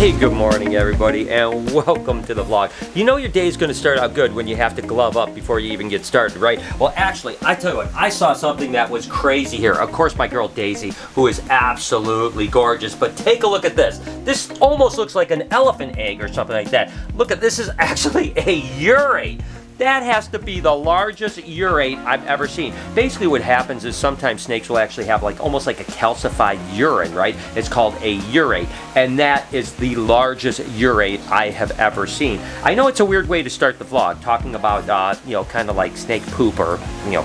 Hey, good morning everybody, and welcome to the vlog. You know your day's gonna start out good when you have to glove up before you even get started, right? Well, actually, I tell you what, I saw something that was crazy here. Of course, my girl Daisy, who is absolutely gorgeous, but take a look at this. This almost looks like an elephant egg or something like that. Look at this, is actually a urate. That has to be the largest urate I've ever seen. Basically what happens is sometimes snakes will actually have like almost like a calcified urine, right? It's called a urate, and that is the largest urate I have ever seen. I know it's a weird way to start the vlog, talking about, kind of like snake poop or,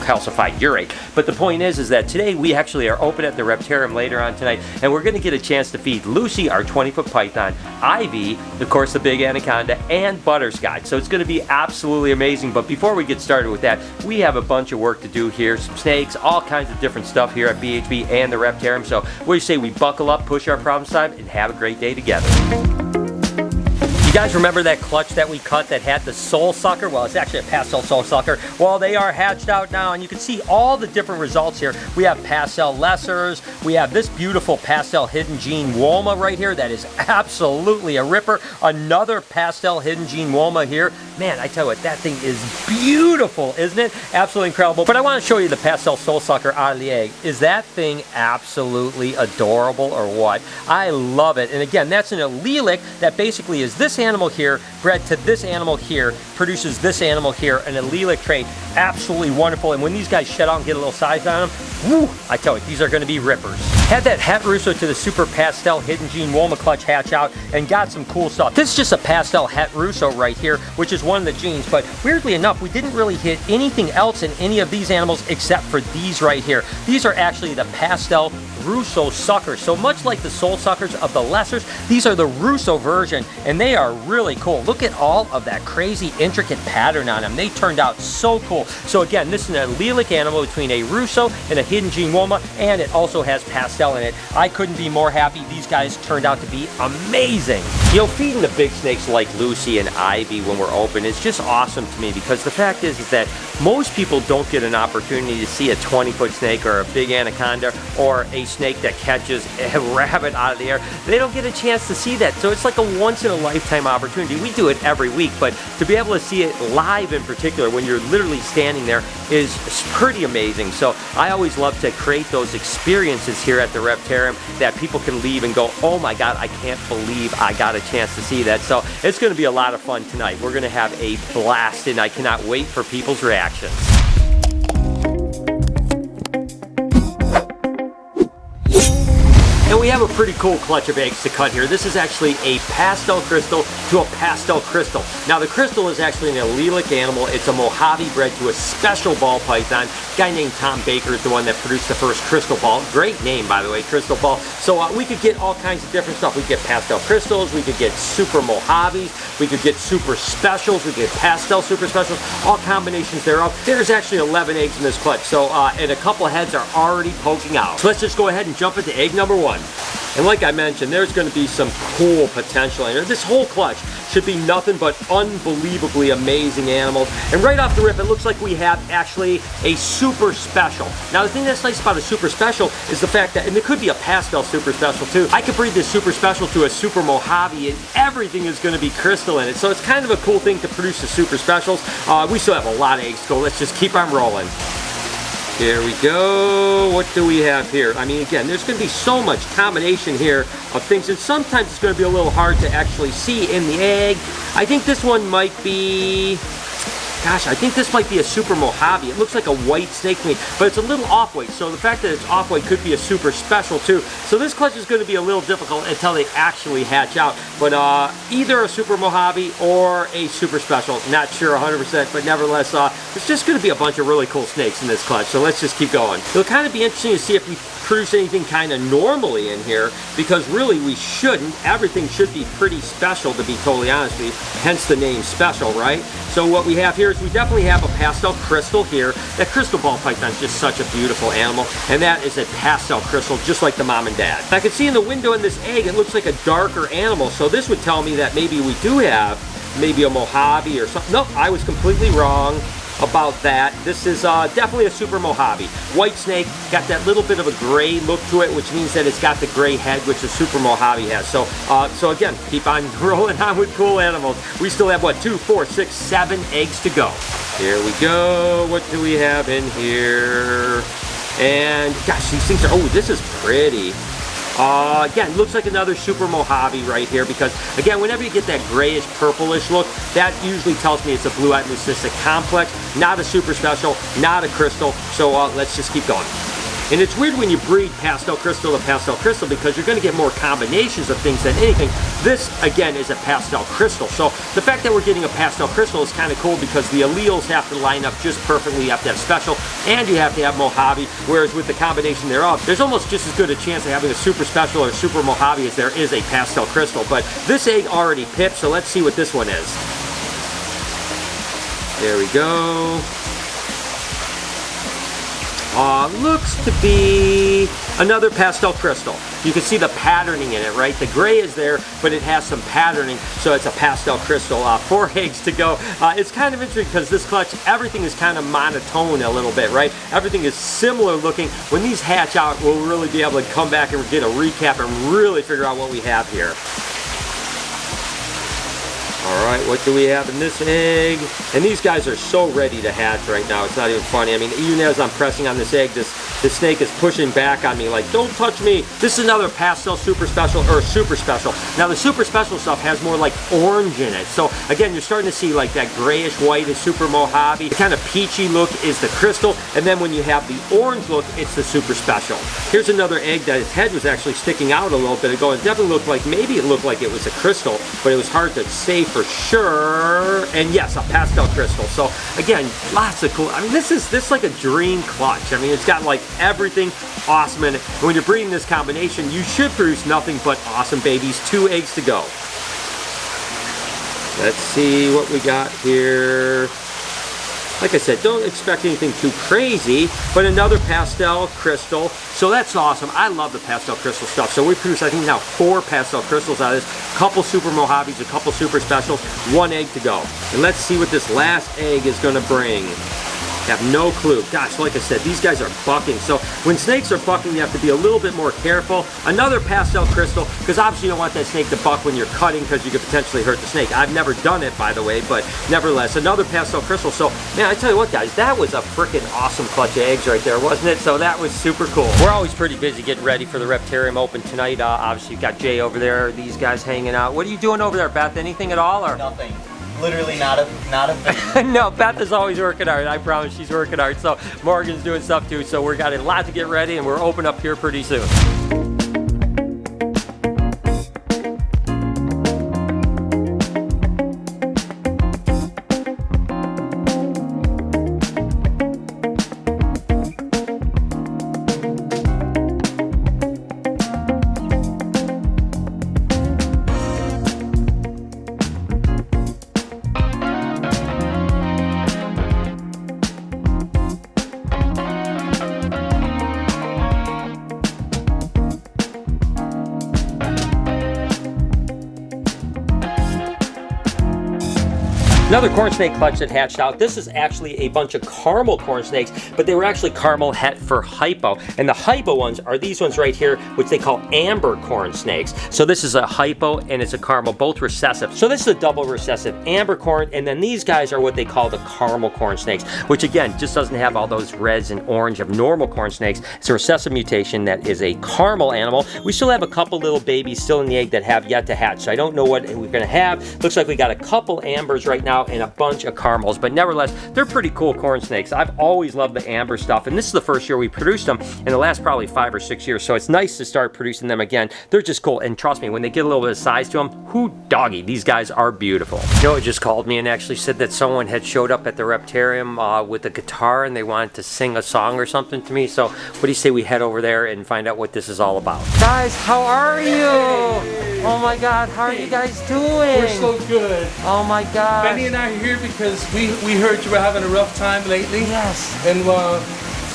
calcified urate. But the point is that today we actually are open at the Reptarium later on tonight, and we're gonna get a chance to feed Lucy, our 20-foot python, Ivy, of course the big anaconda, and Butterscotch. So it's gonna be absolutely amazing. But before we get started with that, we have a bunch of work to do here. Some snakes, all kinds of different stuff here at BHB and the Reptarium. So what do you say we buckle up, push our problems aside, and have a great day together. You guys remember that clutch that we cut that had the soul sucker? Well, it's actually a pastel soul sucker. Well, they are hatched out now, and you can see all the different results here. We have pastel lessers. We have this beautiful pastel hidden gene Woma right here that is absolutely a ripper. Another pastel hidden gene Woma here. Man, I tell you what, that thing is beautiful, isn't it? Absolutely incredible. But I want to show you the pastel soul sucker out of the egg. Is that thing absolutely adorable or what? I love it. And again, that's an allelic that basically is this animal here bred to this animal here, produces this animal here, an allelic trait. Absolutely wonderful. And when these guys shed out and get a little size on them, woo, I tell you, these are going to be rippers. Had that Het Russo to the super pastel hidden gene Woma clutch hatch out and got some cool stuff. This is just a pastel Het Russo right here, which is one of the genes, but weirdly enough, we didn't really hit anything else in any of these animals except for these right here. These are actually the pastel Russo suckers. So much like the soul suckers of the lessers, these are the Russo version, and they are really cool. Look at all of that crazy intricate pattern on them. They turned out so cool. So again, this is an allelic animal between a Russo and a hidden gene Woma, and it also has pastel in it. I couldn't be more happy. These guys turned out to be amazing. Feeding the big snakes like Lucy and Ivy when we're open is just awesome to me, because the fact is that most people don't get an opportunity to see a 20-foot snake or a big anaconda or a snake that catches a rabbit out of the air. They don't get a chance to see that. So it's like a once-in-a-lifetime opportunity. We do it every week, but to be able to see it live in particular when you're literally standing there is pretty amazing. So I always love to create those experiences here at the Reptarium that people can leave and go, oh my God, I can't believe I got a chance to see that. So it's going to be a lot of fun tonight. We're going to have a blast, and I cannot wait for people's reactions. And we have a pretty cool clutch of eggs to cut here. This is actually a pastel crystal to a pastel crystal. Now the crystal is actually an allelic animal. It's a Mojave bred to a special ball python. A guy named Tom Baker is the one that produced the first crystal ball. Great name, by the way, crystal ball. So we could get all kinds of different stuff. We could get pastel crystals, we could get super Mojaves, we could get super specials, we could get pastel super specials, all combinations thereof. There's actually 11 eggs in this clutch. So, and a couple of heads are already poking out. So let's just go ahead and jump into egg number 1. And like I mentioned, there's going to be some cool potential in here. This whole clutch should be nothing but unbelievably amazing animals. And right off the rip, it looks like we have actually a super special. Now the thing that's nice about a super special is the fact that, and it could be a pastel super special too, I could breed this super special to a super Mojave and everything is going to be crystal in it. So it's kind of a cool thing to produce the super specials. We still have a lot of eggs to go. Let's just keep on rolling. Here we go. What do we have here? I mean, again, there's going to be so much combination here of things, and sometimes it's going to be a little hard to actually see in the egg. I think this one might be... Gosh, I think this might be a super Mojave. It looks like a white snake to me, but it's a little off-white. So the fact that it's off-white could be a super special too. So this clutch is going to be a little difficult until they actually hatch out. But either a super Mojave or a super special. Not sure 100%, but nevertheless, it's just going to be a bunch of really cool snakes in this clutch. So let's just keep going. It'll kind of be interesting to see if we produce anything kind of normally in here, because really we shouldn't. Everything should be pretty special, to be totally honest with you. Hence the name special, right? So what we have here is we definitely have a pastel crystal here. That crystal ball python is just such a beautiful animal, and that is a pastel crystal, just like the mom and dad. I can see in the window in this egg, it looks like a darker animal, so this would tell me that maybe we do have maybe a Mojave or something. Nope, I was completely wrong. about that. This is definitely a super Mojave. White snake, got that little bit of a gray look to it, which means that it's got the gray head, which the super Mojave has. So, so again, keep on rolling on with cool animals. We still have, what, 2, 4, 6, 7 eggs to go. Here we go. What do we have in here? And gosh, these things are, oh, this is pretty. Again, looks like another super Mojave right here because, again, whenever you get that grayish purplish look, that usually tells me it's a blue-eyed leucistic complex, not a super special, not a crystal. So let's just keep going. And it's weird when you breed pastel crystal to pastel crystal because you're going to get more combinations of things than anything. This, again, is a pastel crystal. So the fact that we're getting a pastel crystal is kind of cool because the alleles have to line up just perfectly. You have to have special and you have to have Mojave, whereas with the combination thereof, there's almost just as good a chance of having a super special or super Mojave as there is a pastel crystal. But this egg already pipped, so let's see what this one is. There we go. Looks to be another pastel crystal. You can see the patterning in it, right? The gray is there, but it has some patterning, so it's a pastel crystal. 4 eggs to go. It's kind of interesting because this clutch, everything is kind of monotone a little bit, right? Everything is similar looking. When these hatch out, we'll really be able to come back and get a recap and really figure out what we have here. Alright, what do we have in this egg? And these guys are so ready to hatch right now. It's not even funny. I mean, even as I'm pressing on this egg, this snake is pushing back on me like, don't touch me. This is another pastel super special, or super special. Now, the super special stuff has more like orange in it. So, again, you're starting to see like that grayish white is super Mojave. The kind of peachy look is the crystal. And then when you have the orange look, it's the super special. Here's another egg that its head was actually sticking out a little bit ago. It definitely looked like, maybe it looked like it was a crystal, but it was hard to say for sure. And yes, a pastel crystal. So again, lots of cool. I mean, this is like a dream clutch. I mean, it's got like everything awesome in it. And when you're breeding this combination, you should produce nothing but awesome babies. 2 eggs to go. Let's see what we got here. Like I said, don't expect anything too crazy, but another pastel crystal. So that's awesome. I love the pastel crystal stuff. So we produce, I think now 4 pastel crystals out of this. A couple super Mojaves, a couple super specials, 1 egg to go. And let's see what this last egg is gonna bring. Have no clue. Gosh, like I said, these guys are bucking. So when snakes are bucking, you have to be a little bit more careful. Another pastel crystal, because obviously you don't want that snake to buck when you're cutting because you could potentially hurt the snake. I've never done it, by the way, but nevertheless, another pastel crystal. So, man, I tell you what, guys, that was a freaking awesome clutch of eggs right there, wasn't it? So that was super cool. We're always pretty busy getting ready for the Reptarium Open tonight. Obviously, you've got Jay over there, these guys hanging out. What are you doing over there, Beth? Anything at all? Or? Nothing. Literally not a thing. No, Beth is always working hard. I promise she's working hard. So Morgan's doing stuff too. So we're got a lot to get ready and we're open up here pretty soon. Another corn snake clutch that hatched out. This is actually a bunch of caramel corn snakes, but they were actually caramel het for hypo. And the hypo ones are these ones right here, which they call amber corn snakes. So this is a hypo and it's a caramel, both recessive. So this is a double recessive amber corn, and then these guys are what they call the caramel corn snakes, which again, just doesn't have all those reds and orange of normal corn snakes. It's a recessive mutation that is a caramel animal. We still have a couple little babies still in the egg that have yet to hatch. So I don't know what we're gonna have. Looks like we got a couple ambers right now and a bunch of caramels, but nevertheless, they're pretty cool corn snakes. I've always loved the amber stuff, and this is the first year we produced them in the last probably 5 or 6 years, so it's nice to start producing them again. They're just cool, and trust me, when they get a little bit of size to them, whoo doggy, these guys are beautiful. Joe just called me and actually said that someone had showed up at the Reptarium with a guitar and they wanted to sing a song or something to me, so what do you say we head over there and find out what this is all about? Guys, how are you? Hey. Oh my God, how are you guys doing? We're so good. Oh my God. Benny and I are here because we heard you were having a rough time lately. Yes. And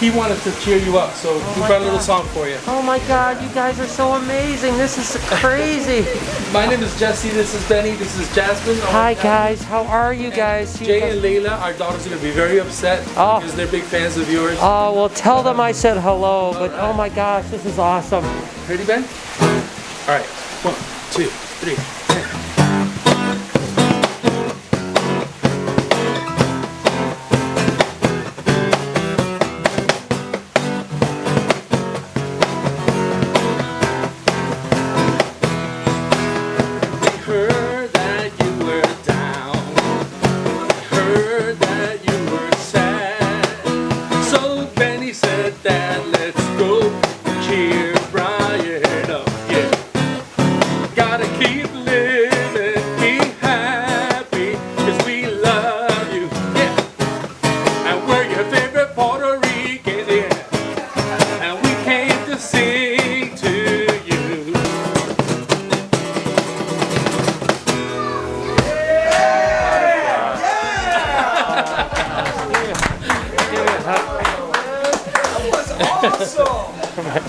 he wanted to cheer you up, so we brought a little song for you. Oh my God, you guys are so amazing. This is crazy. My name is Jesse, this is Benny, this is Jasmine. Hi guys, how are you guys? Jay and Layla, our daughters, are going to be very upset because they're big fans of yours. Oh, well tell them I said hello, but oh my gosh, this is awesome. Ready, Ben? All right, 1, 2, 3.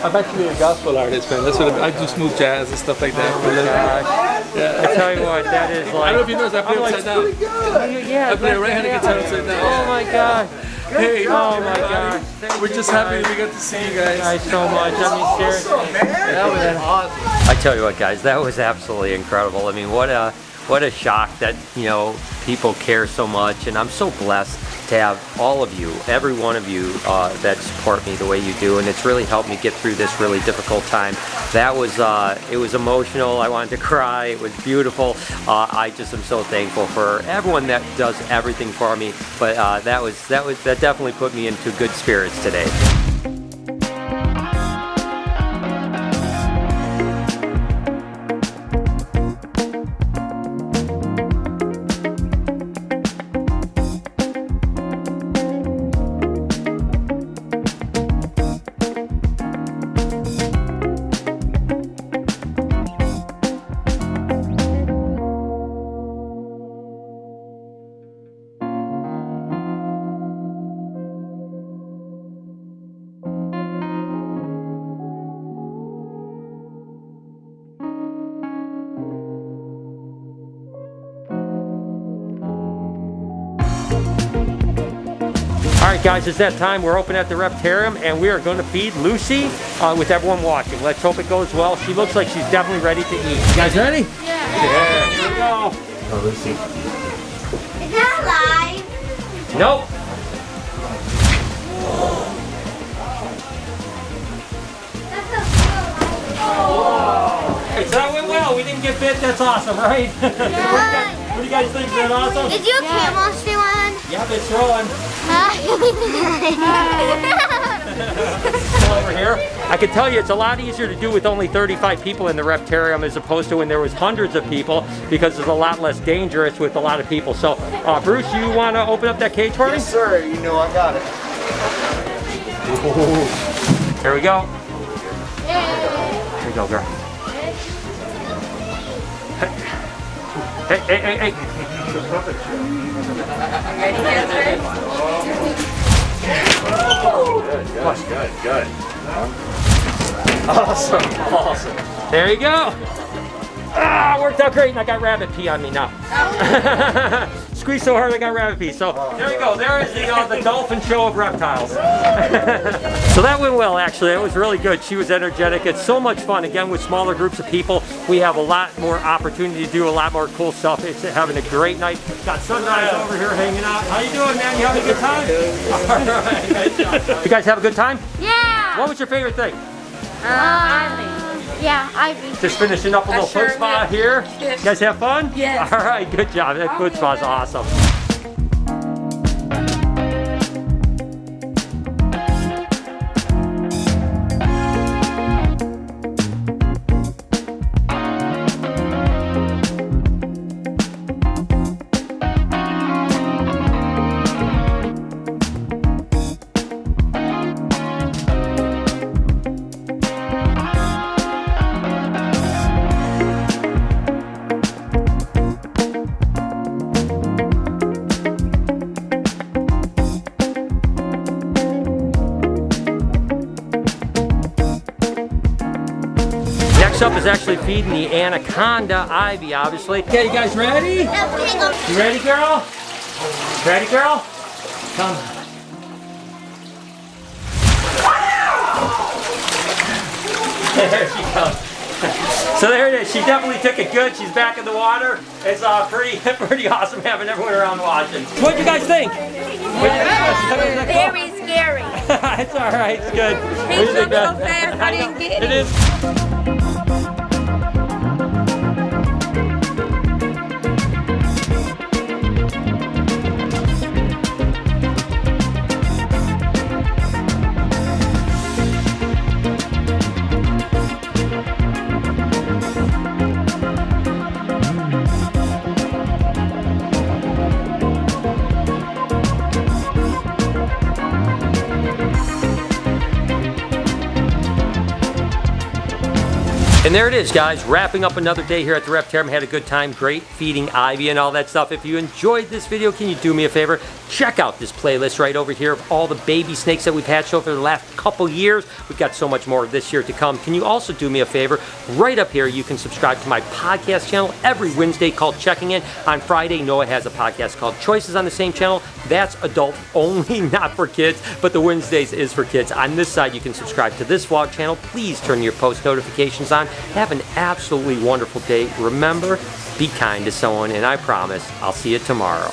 I'm actually a gospel artist, man. That's what I do, smooth jazz and stuff like that. Yeah. I tell you what, that is like. I don't know if you noticed, I play upside down. Yeah, I play a right-handed guitar upside down. Oh my God. Hey, oh my God. We're just happy we got to see you guys. Thanks so much. I mean, seriously. That was awesome. I tell you what, guys, that was absolutely incredible. I mean, what a shock that, you know, people care so much, and I'm so blessed to have all of you, every one of you that support me the way you do, and it's really helped me get through this really difficult time. That was, it was emotional. I wanted to cry. It was beautiful. I just am so thankful for everyone that does everything for me. But that definitely put me into good spirits today. Alright guys, it's that time. We're open at the Reptarium and we are going to feed Lucy with everyone watching. Let's hope it goes well. She looks like she's definitely ready to eat. You guys ready? Yeah. Here we go. Oh, Lucy. Is that live? Nope. Hey, so that went well. We didn't get bit. That's awesome, right? What do you guys think? Is that awesome? Did you camel stay one? Yep, it's rolling. Over here. I can tell you it's a lot easier to do with only 35 people in the Reptarium as opposed to when there was hundreds of people, because it's a lot less dangerous with a lot of people. So, Bruce, you want to open up that cage for me? Yes, sir. You know I got it. Ooh. Here we go. Here we go, girl. Hey, hey, hey, hey. Good. Awesome. There you go. Ah, worked out great, and I got rabbit pee on me now. Squeezed so hard I got rabbit pee. So there you go. There is the dolphin show of reptiles. So that went well, actually. It was really good. She was energetic. It's so much fun. Again, with smaller groups of people, we have a lot more opportunity to do a lot more cool stuff. It's having a great night. Got Sunrise over here hanging out. How you doing, man? You having a good time? All right. Good job. You guys have a good time? Yeah. What was your favorite thing? Yeah, Ivy. Just finishing up a little foot spa here. Yes. You guys have fun? Yes. All right, good job. That foot spa's awesome. Next up is actually feeding the anaconda, Ivy, obviously. Okay, you guys ready? You ready, girl? Ready, girl? Come. There she comes. So there it is. She definitely took it good. She's back in the water. It's pretty awesome having everyone around watching. What do you guys think? Very scary. It's all right. It's good. He jumped so fast, I didn't get It it. is. And there it is, guys, wrapping up another day here at the Reptile. Had a good time, great feeding Ivy and all that stuff. If you enjoyed this video, can you do me a favor? Check out this playlist right over here of all the baby snakes that we've hatched over the last couple years. We've got so much more this year to come. Can you also do me a favor? Right up here, you can subscribe to my podcast channel every Wednesday called Checking In. On Friday, Noah has a podcast called Choices on the same channel. That's adult only, not for kids, but the Wednesdays is for kids. On this side, you can subscribe to this vlog channel. Please turn your post notifications on. Have an absolutely wonderful day. Remember, be kind to someone, and I promise I'll see you tomorrow.